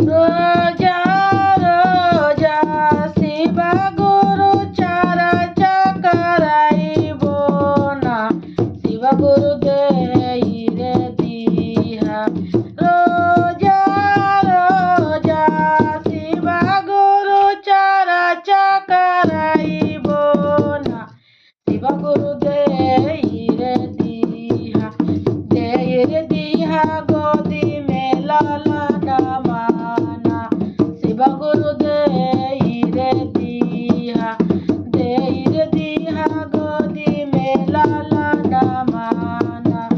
रोजा रोजा शिव गुरु चर्चा कराइब ना शिव गुरु देई रे दिहा। रोजा रोजा शिव गुरु चर्चा कराइब ना शिव गुरु देई रे दिहा। देई रे दिहा गोदी में लाला माना शिव गुरु देई रे दिहा। देई रे दिहा गोदी में लाला माना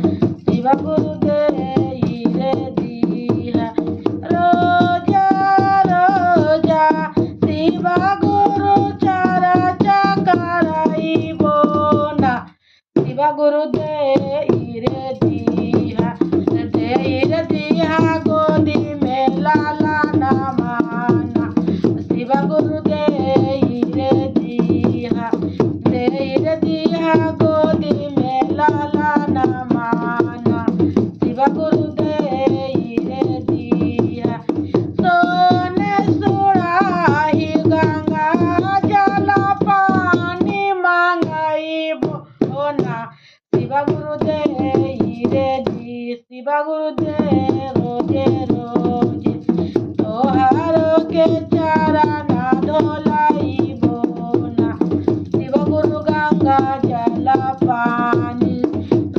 शिव गुरु देई रे दिहा। रोजा रोजा शिव गुरु चर्चा कराइब ना शिव गुरु देई रे दिहा। देई रे दिहा गोदी में लाला माना शिव गुरु देई रे दिहा। देई रे दिहा गोदी में लाला माना शिव गुरु देई रे दिहा। सोने सुराही गंगा जल पानी मांगाइब ना शिव गुरु देई रे दी। शिव गुरु दे रोजे रोजे तोहारो के चरण धोलाइब ना शिव गुरु गंगा जल पानी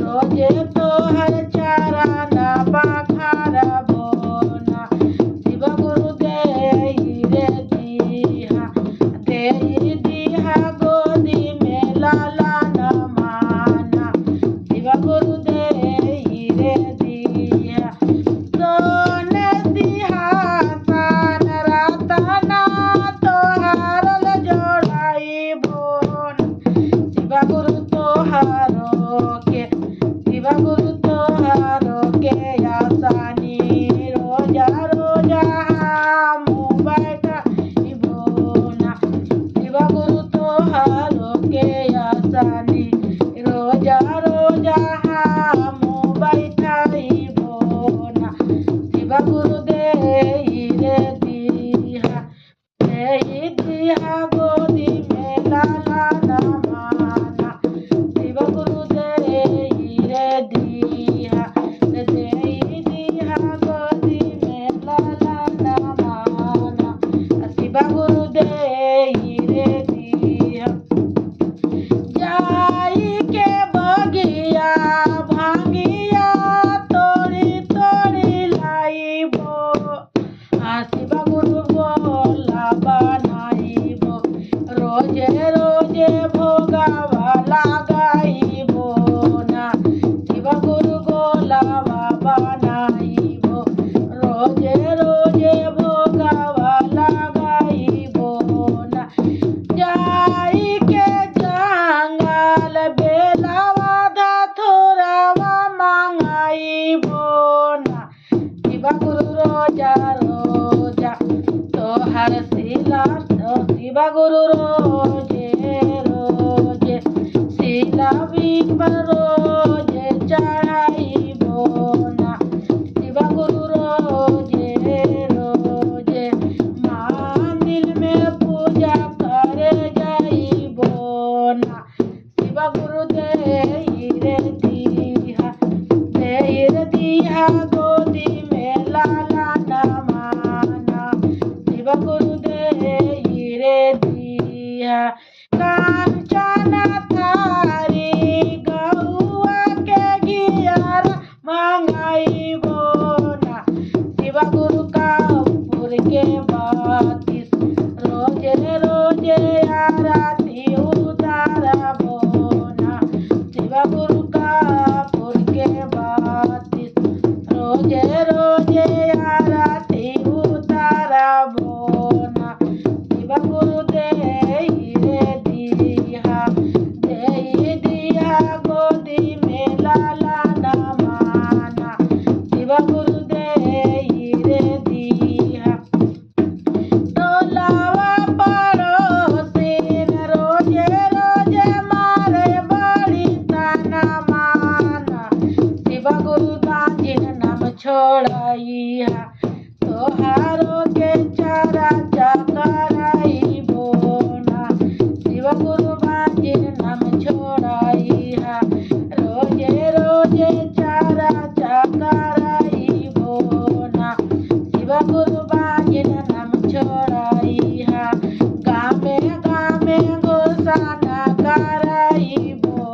रोजे तोहर चरण पखारब ना शिव गुरु देई रे दिहा। देई दिहा गोदी में लाला माना शिव गुरु देई रे दिहा। सोने सिंहासन रतना तोहार जोड़ाइब शिव गुरु तोहारो के शिव गुरु तोहारो के आसानी रोजा रोजा हमू बैठाइब ना शिव गुरु तोहारो के आसानी रोजा रोजा हमू बैठाइब ना शिव गुरु देई रे दिहा। देई दिहा गोदी में लाला माना शिव गुरु देई रे दिहा। देई दिहा गोदी में लाला माना शिव गुरु देई रे दिहा। जाई के बगिया भांगिया तोड़ी तोड़ी लाइब शिव गुरु बोला बनाइब। रोजे रोजे भोगावा लगाइब ना शिव गुरु गोलावा बनाइब। रोजे रोजे भोगावा लगाइब ना जाई के जंगल बेलावा धतुरवा मांगाइब ना शिव गुरु रोजा रोजा तोहर शिला शिव गुरु रोजे रोजे शिला बिंब रोजे चढ़ाइब ना शिव गुरु रोजे रोजे मंदिर में पूजा करे जाइब ना शिव गुरु देई रे दिहा। देई रे दिहा गोदी में लाला माना शिव गुरु देई रे दिहा। कांचन थारी गौआ के गियर मांगाइब ना शिव गुरु कपूर के बातिस रोजे रोजे आरती उतारब ना शिव गुरु कपूर के बातिस रोजे रोजे आरती उतारब ना शिव गुरु देई रे दिहा। देई दिहा गोदी में लाला माना शिव गुरु देई रे दिहा। टोलावा पड़ोसिन रोजे रोजे मारे बड़ी ताना माना शिव गुरु दाजिन नाम छोड़ाइया तोहारो गुरु बागिन नाम छोड़ाइहा गामे गामे घोषणा कराइबो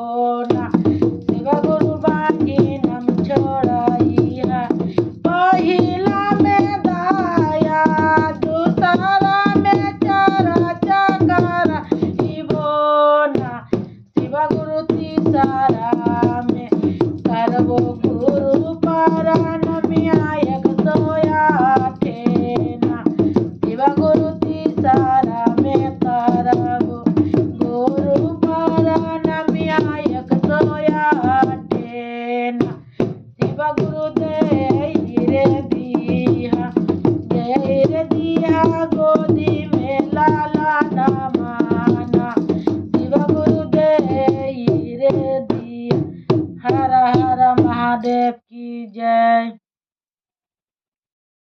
ना शिव गुरु बागिन नाम छोड़ाइहा पहिला में दाया दूसरा में चर्चा कराइबो ना शिव गुरु तीसरा में करबो गुरु परनमिया 108 ना शिव गुरु तीसरा में करबो गुरु परनमिया 108 ना शिव गुरु धैर्य दिया गोदी में लाला ना माना शिव गुरु धैर्य दिया। हर हर महादेव की जय।